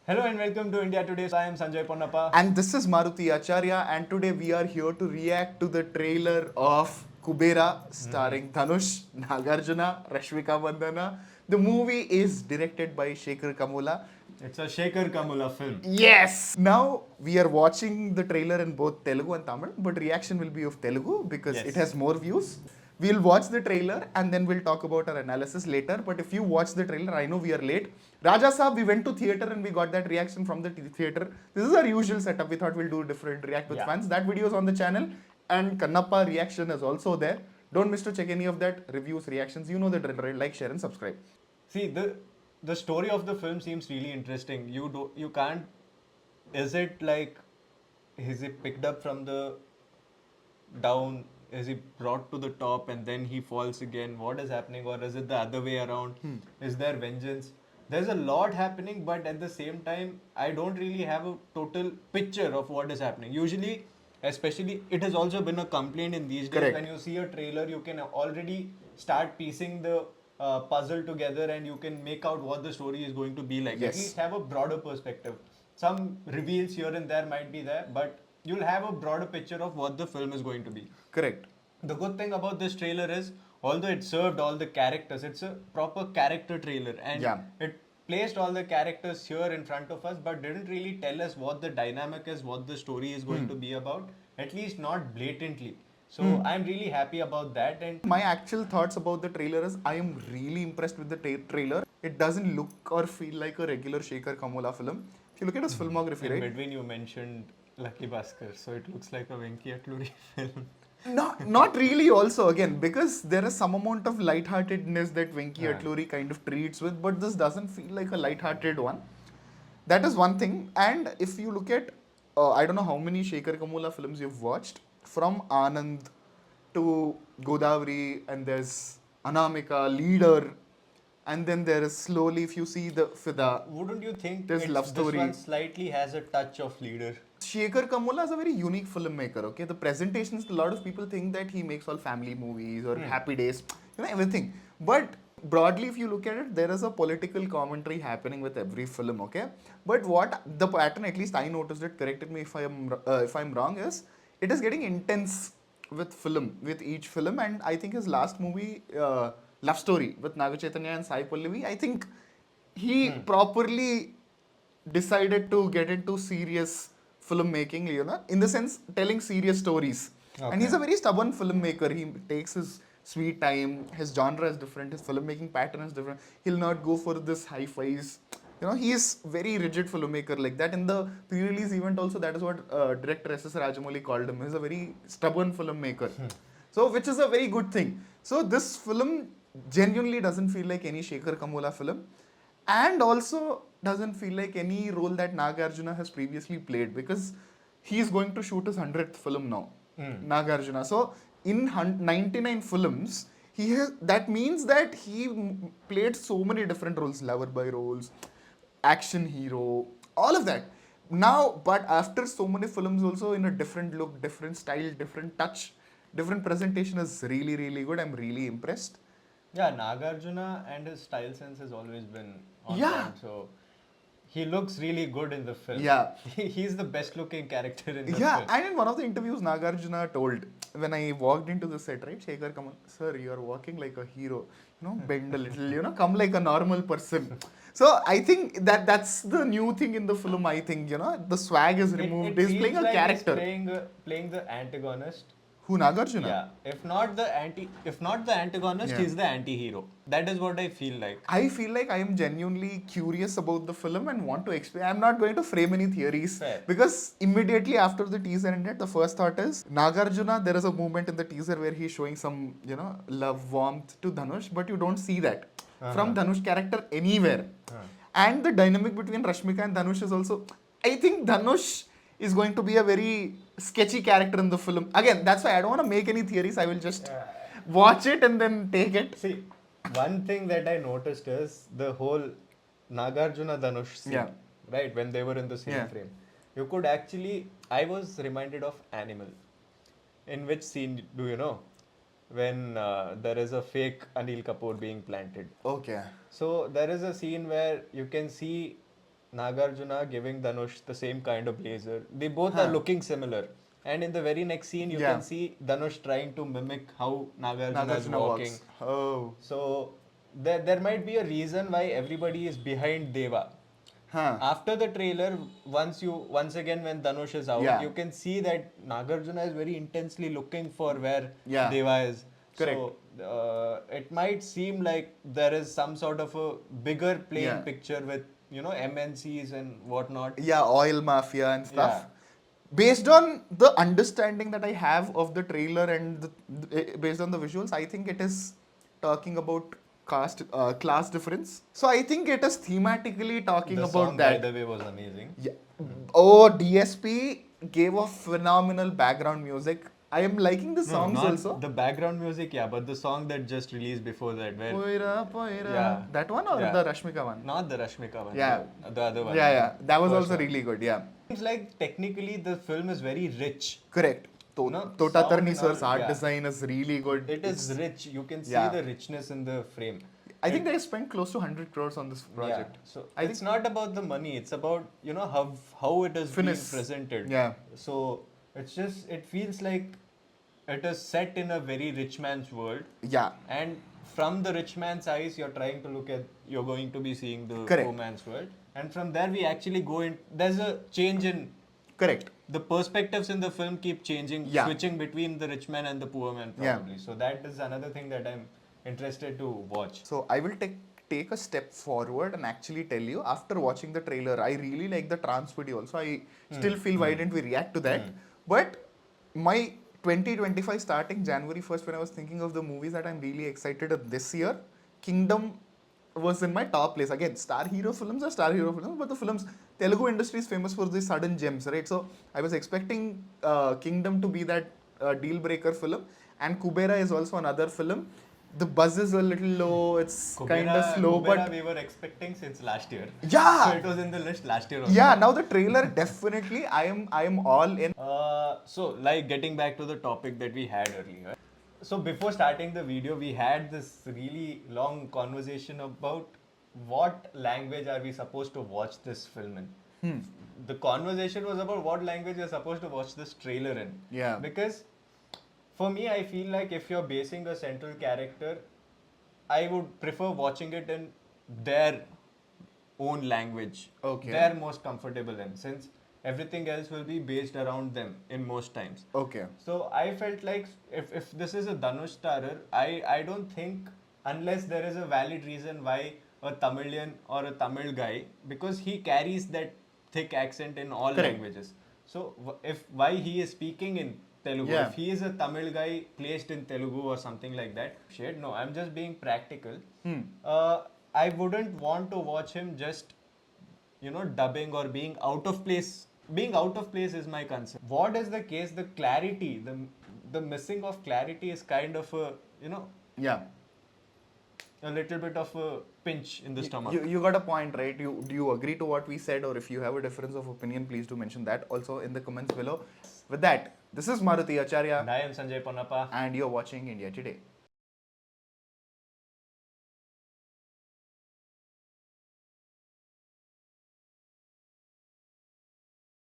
Hello and welcome to India Today. I am Sanjay Ponnappa. And this is Maruti Acharya, and today we are here to react to the trailer of Kuberaa, starring Dhanush, Nagarjuna, Rashmika Mandanna. The movie is directed by Sekhar Kammula. It's a Sekhar Kammula film. Yes! Now we are watching the trailer in both Telugu and Tamil, but reaction will be of Telugu because Yes. it has more views. We'll watch the trailer and then we'll talk about our analysis later. But if you watch the trailer, I know we are late. Raja Saab, we went to theater and we got that reaction from the theater. This is our usual setup. We thought we'll do different, react with fans. That video is on the channel and Kannappa reaction is also there. Don't miss to check any of that. Reviews, reactions, you know the drill. Like, share and subscribe. See, the story of the film seems really interesting. You can't. Is it like, is he picked up from the down? Is he brought to the top and then he falls again? What is happening, or is it the other way around? Is there vengeance? There's a lot happening, but at the same time, I don't really have a total picture of what is happening. Usually, especially, it has also been a complaint in these days. Correct. When you see a trailer, you can already start piecing the puzzle together and you can make out what the story is going to be like. Yes. At least have a broader perspective. Some reveals here and there might be there, but you'll have a broader picture of what the film is going to be. Correct. The good thing about this trailer is, although it served all the characters, it's a proper character trailer, and it placed all the characters here in front of us, but didn't really tell us what the dynamic is, what the story is going to be about, at least not blatantly. So I'm really happy about that. And my actual thoughts about the trailer is I am really impressed with the trailer. It doesn't look or feel like a regular Sekhar Kammula film. If you look at his filmography, in right? between you mentioned Lucky Bhaskar, so it looks like a Venki Atluri film. Not really also again, because there is some amount of lightheartedness that Venki Atluri kind of treats with, but this doesn't feel like a lighthearted one. That is one thing. And if you look at, I don't know how many Sekhar Kammula films you've watched, from Anand to Godavari, and there's Anamika, Leader, and then there is slowly, if you see the Fida. Wouldn't you think there's love story. This one slightly has a touch of Leader? Sekhar Kammula is a very unique filmmaker, okay? The presentations, a lot of people think that he makes all family movies or happy days, everything. But broadly, if you look at it, there is a political commentary happening with every film, okay? But what the pattern, at least I noticed it, corrected me if I'm wrong, is it is getting intense with each film. And I think his last movie, Love Story, with Naga Chaitanya and Sai Pallavi, I think he properly decided to get into serious filmmaking, in the sense telling serious stories. Okay. And he's a very stubborn filmmaker. He takes his sweet time. His genre is different. His filmmaking pattern is different. He'll not go for this hi-fis. He is very rigid filmmaker like that. In the pre-release event also, that is what director S.S. Rajamouli called him. He's a very stubborn filmmaker. So, which is a very good thing. So, this film genuinely doesn't feel like any Sekhar Kammula film. And also doesn't feel like any role that Nagarjuna has previously played, because he is going to shoot his 100th film now, Nagarjuna. So in 99 films, that means that he played so many different roles, lover boy roles, action hero, all of that. Now, but after so many films also, in a different look, different style, different touch, different presentation, is really, really good. I'm really impressed. Yeah, Nagarjuna and his style sense has always been on point, so he looks really good in the film. Yeah. He's the best looking character in the film. Yeah, and in one of the interviews, Nagarjuna told, when I walked into the set, right, Sekhar Kammula, sir, you are walking like a hero, bend a little, come like a normal person. So I think that's the new thing in the film. I think, the swag is removed. He's playing a character. He's playing the antagonist. Who, Nagarjuna? Yeah. If not the antagonist, he's the anti-hero. That is what I feel like. I feel like I am genuinely curious about the film and want to explain. I'm not going to frame any theories. Fair. Because immediately after the teaser ended, the first thought is, Nagarjuna, there is a moment in the teaser where he's showing some, love, warmth to Dhanush, but you don't see that from Dhanush character anywhere. And the dynamic between Rashmika and Dhanush is also, I think Dhanush is going to be a very sketchy character in the film. Again, that's why I don't want to make any theories. I will just watch it and then take it. See, one thing that I noticed is the whole Nagarjuna Dhanush scene, right, when they were in the same frame. You could actually, I was reminded of Animal. In which scene do you know? When there is a fake Anil Kapoor being planted. Okay. So there is a scene where you can see Nagarjuna giving Dhanush the same kind of blazer. They both are looking similar. And in the very next scene, you can see Dhanush trying to mimic how Nagarjuna is walking. walks. Oh. So there might be a reason why everybody is behind Deva. Huh. After the trailer, once again when Dhanush is out, you can see that Nagarjuna is very intensely looking for where Deva is. Correct. So it might seem like there is some sort of a bigger playing picture with MNCs and whatnot. Yeah, oil mafia and stuff. Based on the understanding that I have of the trailer and based on the visuals, I think it is talking about class difference. So I think it is thematically talking The about song, that. by the way, was amazing. Yeah. Oh, DSP gave a phenomenal background music. I am liking the songs not also. the background music, but the song that just released before that, where Poira, Poira. That one or the Rashmika one? not the Rashmika one, Yeah. the other one. Yeah. That was also sure. really good. Yeah. Seems like technically the film is very rich. Correct. No, Tota sound Tarni and sir's all, art design is really good. It is rich. You can see the richness in the frame. I think they spent close to 100 crores on this project. So it's not about the money. It's about how it is being presented. Yeah. So it feels like it is set in a very rich man's world. Yeah. And from the rich man's eyes, you're going to be seeing the poor man's world. And from there, we actually go in. There's a change in. Correct. The perspectives in the film keep changing, switching between the rich man and the poor man, probably. So that is another thing that I'm interested to watch. So I will take a step forward and actually tell you, after watching the trailer, I really like the trance video also. I still feel why didn't we react to that? But my 2025 starting January 1st, when I was thinking of the movies that I'm really excited of this year, Kingdom was in my top place. Again, star hero films, but the films, Telugu industry is famous for these sudden gems, right? So I was expecting Kingdom to be that deal breaker film, and Kuberaa is also another film. The buzz is a little low, it's kind of slow, but we were expecting since last year. Yeah! So it was in the list last year also. Yeah, now the trailer, definitely, I am all in. So, like getting back to the topic that we had earlier. So, before starting the video, we had this really long conversation about what language are we supposed to watch this film in. The conversation was about what language you're supposed to watch this trailer in. Yeah. Because for me, I feel like if you're basing a central character, I would prefer watching it in their own language. Okay. They're most comfortable in, since everything else will be based around them in most times. Okay. So I felt like if this is a Dhanush starrer, I don't think, unless there is a valid reason why a Tamilian or a Tamil guy, because he carries that thick accent in all languages. So why he is speaking in Telugu, if he is a Tamil guy placed in Telugu or something like that, no, I'm just being practical. I wouldn't want to watch him just dubbing or being out of place. Being out of place is my concern. What is the case? The clarity, the missing of clarity is kind of a a little bit of a pinch in the stomach. You got a point, right? Do you agree to what we said, or if you have a difference of opinion, please do mention that also in the comments below. With that, this is Maruti Acharya. And I am Sanjay Ponnappa. And you're watching India Today.